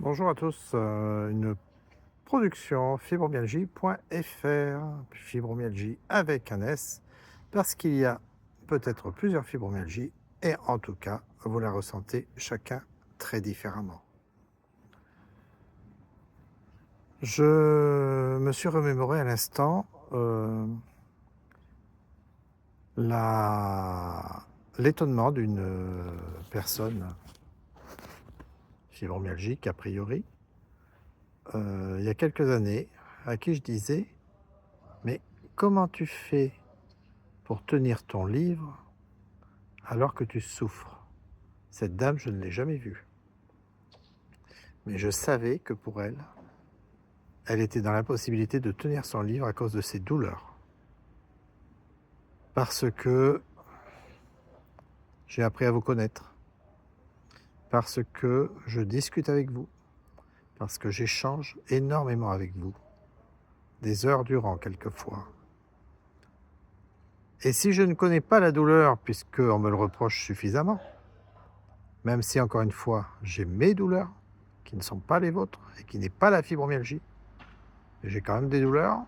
Bonjour à tous, une production fibromyalgie.fr, fibromyalgie avec un S, parce qu'il y a peut-être plusieurs fibromyalgies et en tout cas, vous la ressentez chacun très différemment. Je me suis remémoré à l'instant la l'étonnement d'une personne fibromyalgique a priori, il y a quelques années, à qui je disais: «Mais comment tu fais pour tenir ton livre alors que tu souffres?» Cette dame, je ne l'ai jamais vue, mais je savais que pour elle, elle était dans l'impossibilité de tenir son livre à cause de ses douleurs. Parce que j'ai appris à vous connaître, parce que je discute avec vous, parce que j'échange énormément avec vous, des heures durant quelquefois. Et si je ne connais pas la douleur, puisqu'on me le reproche suffisamment, même si encore une fois, j'ai mes douleurs, qui ne sont pas les vôtres et qui n'est pas la fibromyalgie, j'ai quand même des douleurs,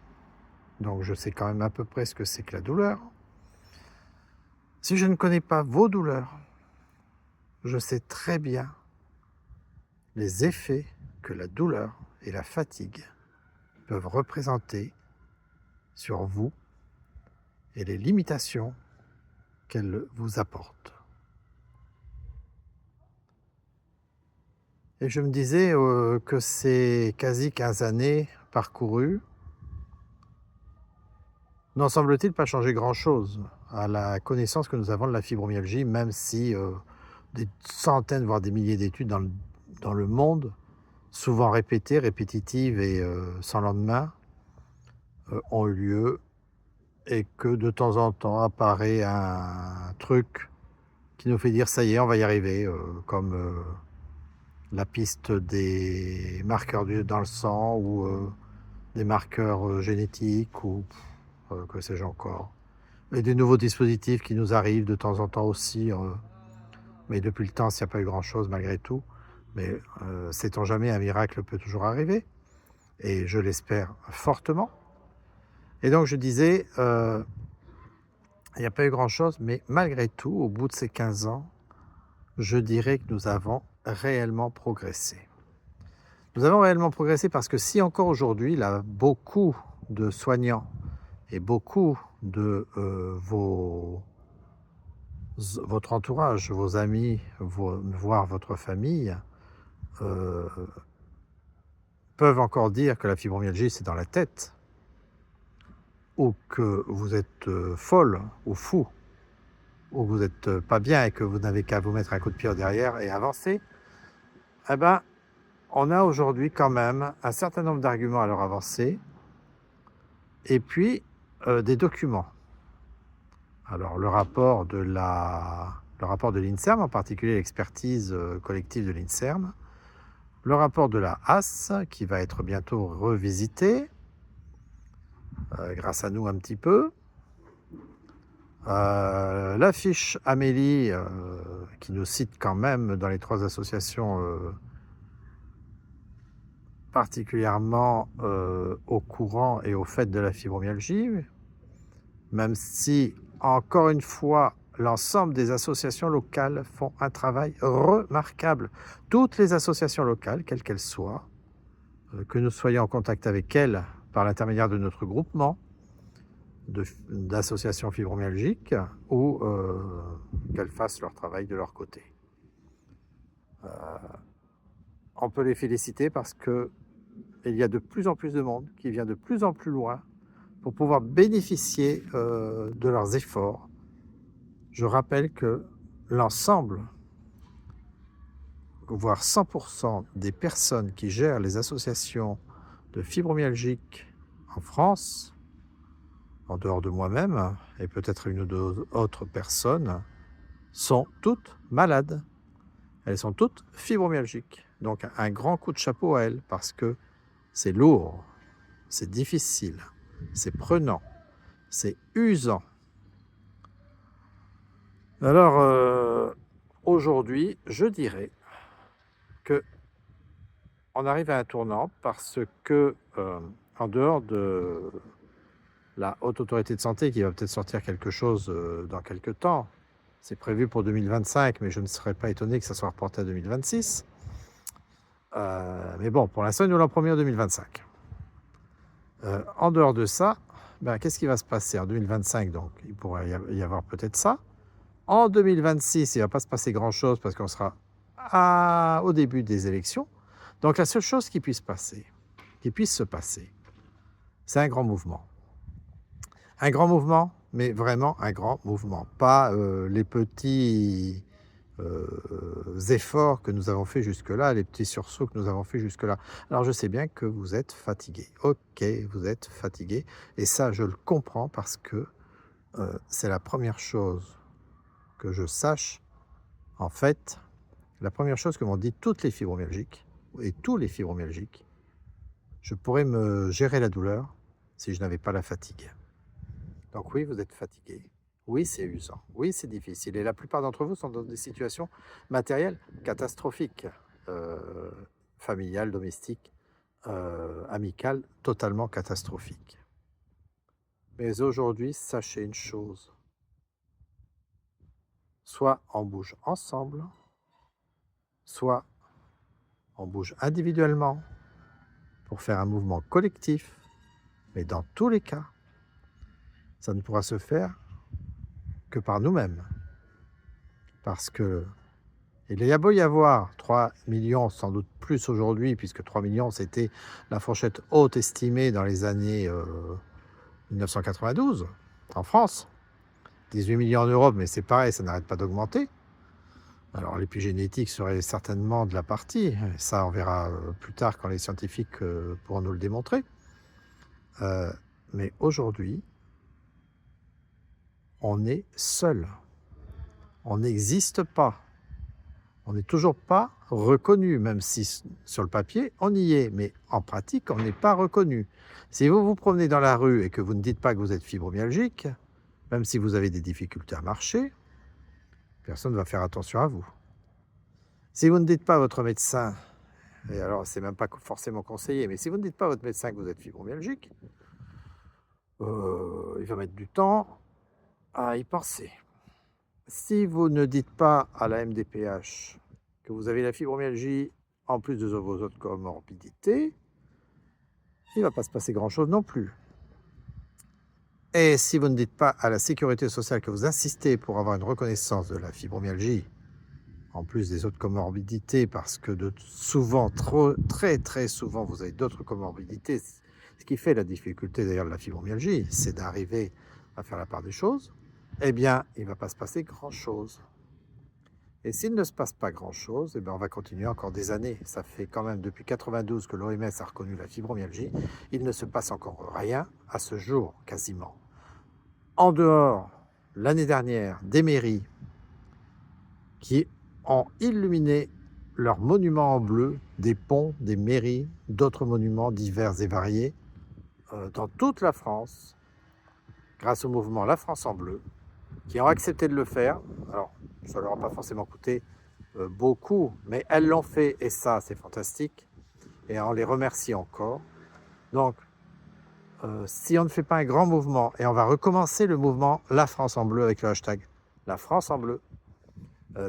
donc je sais quand même à peu près ce que c'est que la douleur. Si je ne connais pas vos douleurs, je sais très bien les effets que la douleur et la fatigue peuvent représenter sur vous et les limitations qu'elles vous apportent. Et je me disais que ces quasi 15 années parcourues n'en semble-t-il pas changer grand-chose à la connaissance que nous avons de la fibromyalgie, même si des centaines, voire des milliers d'études dans le monde, souvent répétées, répétitives et sans lendemain, ont eu lieu et que de temps en temps apparaît un truc qui nous fait dire: «Ça y est, on va y arriver», comme la piste des marqueurs dans le sang ou des marqueurs génétiques ou que sais-je encore. Et des nouveaux dispositifs qui nous arrivent de temps en temps aussi, mais depuis le temps, il n'y a pas eu grand-chose malgré tout. Mais sait-on jamais, un miracle peut toujours arriver et je l'espère fortement. Et donc je disais, il n'y a pas eu grand-chose, mais malgré tout, au bout de ces 15 ans, je dirais que nous avons réellement progressé. Nous avons réellement progressé parce que si encore aujourd'hui, là, beaucoup de soignants et beaucoup de votre entourage, vos amis, voire votre famille, euh, peuvent encore dire que la fibromyalgie, c'est dans la tête, ou que vous êtes folle ou fou, ou que vous n'êtes pas bien et que vous n'avez qu'à vous mettre un coup de pied au derrière et avancer, eh ben, on a aujourd'hui quand même un certain nombre d'arguments à leur avancer, et puis des documents. Alors le rapport de l'INSERM, en particulier l'expertise collective de l'INSERM, le rapport de la HAS, qui va être bientôt revisité, grâce à nous un petit peu, la fiche Amélie, qui nous cite quand même dans les 3 associations particulièrement au courant et au fait de la fibromyalgie, même si, encore une fois, l'ensemble des associations locales font un travail remarquable. Toutes les associations locales, quelles qu'elles soient, que nous soyons en contact avec elles par l'intermédiaire de notre groupement d'associations fibromyalgiques ou qu'elles fassent leur travail de leur côté. On peut les féliciter parce qu'il y a de plus en plus de monde qui vient de plus en plus loin pour pouvoir bénéficier de leurs efforts. Je rappelle que l'ensemble, voire 100% des personnes qui gèrent les associations de fibromyalgiques en France, en dehors de moi-même et peut-être une ou deux autres personnes, sont toutes malades. Elles sont toutes fibromyalgiques. Donc un grand coup de chapeau à elles parce que c'est lourd, c'est difficile, c'est prenant, c'est usant. Alors aujourd'hui, je dirais que, on arrive à un tournant parce que, en dehors de la Haute Autorité de Santé qui va peut-être sortir quelque chose, dans quelque temps, c'est prévu pour 2025, mais je ne serais pas étonné que ça soit reporté à 2026. Mais bon, pour l'instant, ils nous l'ont promis en 2025. En dehors de ça, ben, qu'est-ce qui va se passer en 2025? Donc, il pourrait y avoir peut-être ça. En 2026, il ne va pas se passer grand-chose parce qu'on sera au début des élections. Donc, la seule chose qui puisse se passer, c'est un grand mouvement. Un grand mouvement, mais vraiment un grand mouvement. Pas les petits efforts que nous avons fait jusque-là, les petits sursauts que nous avons fait jusque-là. Alors je sais bien que vous êtes fatigué. Ok, vous êtes fatigué. Et ça, je le comprends parce que c'est la première chose que je sache. En fait, la première chose que m'ont dit toutes les fibromyalgiques et tous les fibromyalgiques, je pourrais me gérer la douleur si je n'avais pas la fatigue. Donc oui, vous êtes fatigué. Oui, c'est usant. Oui, c'est difficile. Et la plupart d'entre vous sont dans des situations matérielles catastrophiques, euh, familiales, domestiques, amicales, totalement catastrophiques. Mais aujourd'hui, sachez une chose. Soit on bouge ensemble, soit on bouge individuellement pour faire un mouvement collectif. Mais dans tous les cas, ça ne pourra se faire que par nous-mêmes. Parce que il y a beau y avoir 3 millions, sans doute plus aujourd'hui, puisque 3 millions, c'était la fourchette haute estimée dans les années 1992 en France. 18 millions en Europe, mais c'est pareil, ça n'arrête pas d'augmenter. Alors l'épigénétique serait certainement de la partie. Ça, on verra plus tard quand les scientifiques pourront nous le démontrer. Mais aujourd'hui, on est seul. On n'existe pas. On n'est toujours pas reconnu, même si sur le papier, on y est, mais en pratique, on n'est pas reconnu. Si vous vous promenez dans la rue et que vous ne dites pas que vous êtes fibromyalgique, même si vous avez des difficultés à marcher, personne ne va faire attention à vous. Si vous ne dites pas à votre médecin, et alors c'est même pas forcément conseillé, mais si vous ne dites pas à votre médecin que vous êtes fibromyalgique, il va mettre du temps à y penser. Si vous ne dites pas à la MDPH que vous avez la fibromyalgie en plus de vos autres comorbidités, il ne va pas se passer grand-chose non plus. Et si vous ne dites pas à la sécurité sociale que vous insistez pour avoir une reconnaissance de la fibromyalgie, en plus des autres comorbidités, parce que souvent, très souvent, vous avez d'autres comorbidités, ce qui fait la difficulté d'ailleurs de la fibromyalgie, c'est d'arriver à faire la part des choses, eh bien, il ne va pas se passer grand-chose. Et s'il ne se passe pas grand-chose, eh bien, on va continuer encore des années. Ça fait quand même depuis 92 que l'OMS a reconnu la fibromyalgie. Il ne se passe encore rien à ce jour, quasiment. En dehors, l'année dernière, des mairies qui ont illuminé leurs monuments en bleu, des ponts, des mairies, d'autres monuments divers et variés, dans toute la France, grâce au mouvement La France en bleu, qui ont accepté de le faire. Alors, ça ne leur a pas forcément coûté beaucoup, mais elles l'ont fait et ça, c'est fantastique. Et on les remercie encore. Donc, si on ne fait pas un grand mouvement, et on va recommencer le mouvement La France en bleu avec le hashtag La France en bleu,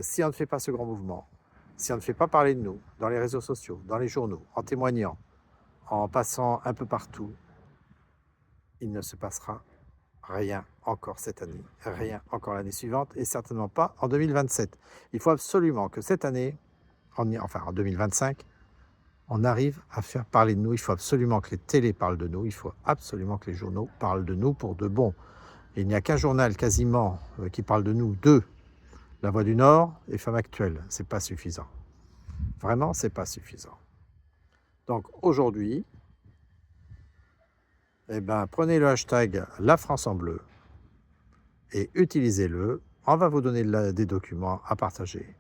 si on ne fait pas ce grand mouvement, si on ne fait pas parler de nous dans les réseaux sociaux, dans les journaux, en témoignant, en passant un peu partout, il ne se passera rien encore cette année, rien encore l'année suivante et certainement pas en 2027. Il faut absolument que cette année, en 2025, on arrive à faire parler de nous. Il faut absolument que les télés parlent de nous. Il faut absolument que les journaux parlent de nous pour de bon. Et il n'y a qu'un journal quasiment qui parle de nous, deux, La Voix du Nord et Femmes Actuelles. C'est pas suffisant. Vraiment, c'est pas suffisant. Donc aujourd'hui, eh ben, prenez le hashtag La France en bleu et utilisez-le. On va vous donner des documents à partager.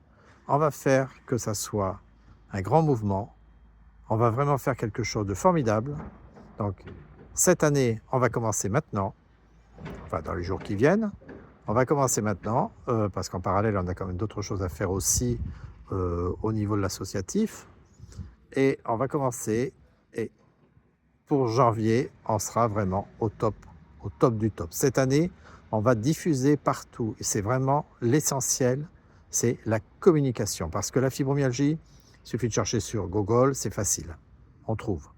On va faire que ça soit un grand mouvement. On va vraiment faire quelque chose de formidable. Donc, cette année, on va commencer maintenant. Enfin, dans les jours qui viennent. On va commencer maintenant, parce qu'en parallèle, on a quand même d'autres choses à faire aussi au niveau de l'associatif. et on va commencer. Et pour janvier, on sera vraiment au top du top. Cette année, on va diffuser partout. Et c'est vraiment l'essentiel, c'est la communication. Parce que la fibromyalgie, il suffit de chercher sur Google, c'est facile. On trouve.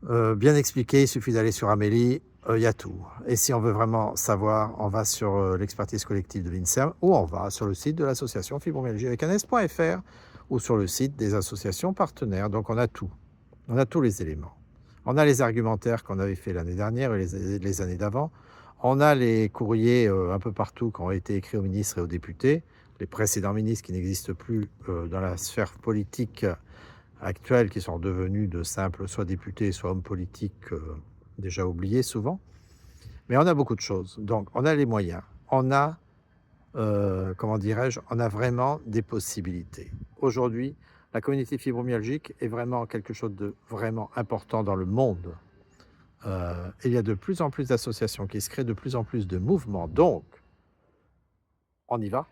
Bien expliqué, il suffit d'aller sur Amélie, il y a tout. Et si on veut vraiment savoir, on va sur l'expertise collective de l'INSERM ou on va sur le site de l'association fibromyalgie avec un s.fr ou sur le site des associations partenaires. Donc on a tout. On a tous les éléments. On a les argumentaires qu'on avait fait l'année dernière et les années d'avant. On a les courriers un peu partout qui ont été écrits aux ministres et aux députés, les précédents ministres qui n'existent plus dans la sphère politique actuelle, qui sont devenus de simples soit députés, soit hommes politiques déjà oubliés souvent. Mais on a beaucoup de choses. Donc on a les moyens. On a, comment dirais-je, on a vraiment des possibilités. Aujourd'hui, la communauté fibromyalgique est vraiment quelque chose de vraiment important dans le monde. Il y a de plus en plus d'associations qui se créent, de plus en plus de mouvements. Donc, on y va.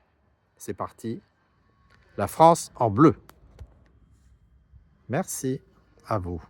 C'est parti. La France en bleu. Merci à vous.